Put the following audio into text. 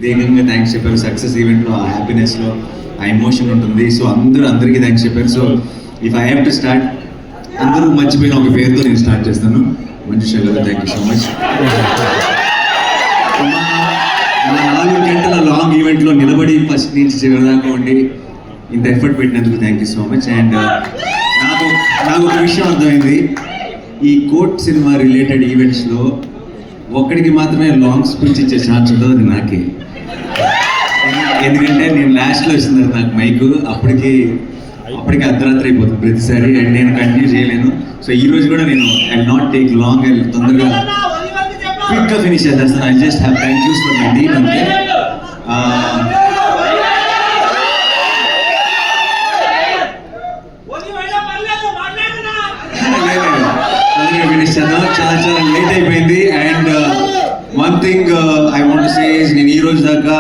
వేగంగా థ్యాంక్స్ చెప్పారు. సక్సెస్ ఈవెంట్లో ఆ హ్యాపీనెస్లో ఆ ఎమోషన్ ఉంటుంది. సో అందరికీ థ్యాంక్స్ చెప్పారు. So if I have to start, అందరూ మర్చిపోయిన ఒక పేరుతో నేను స్టార్ట్ చేస్తాను. మంజుష గారు, థ్యాంక్ యూ సో మచ్. మా 4 గంటల లాంగ్ ఈవెంట్లో నిలబడి ఫస్ట్ నుంచి చివరి దాకా ఉండి ఇంత ఎఫర్ట్ పెట్టినందుకు thank you so much. And నాకు ఒక విషయం అర్థమైంది, ఈ కోర్ట్ సినిమా రిలేటెడ్ ఈవెంట్స్లో ఒక్కడికి మాత్రమే లాంగ్ స్పీచ్ ఇచ్చే ఛాన్స్ ఉంటుంది, అది నాకే. ఎందుకంటే నేను లాస్ట్లో ఇస్తున్నారు నాకు మైకు, అప్పటికి అర్ధరాత్రి అయిపోతుంది ప్రతిసారి, అండ్ నేను కంటిన్యూ చేయలేను. సో ఈ రోజు కూడా నేను I not take long, and తొందరగా క్విక్గా ఫినిష్ చేస్తాను. I just have thank use for my team అంతే. ఫినిష్ చేద్దాం, చాలా లేట్ అయిపోయింది. And one thing I want to say is, నేను ఈ రోజు దాకా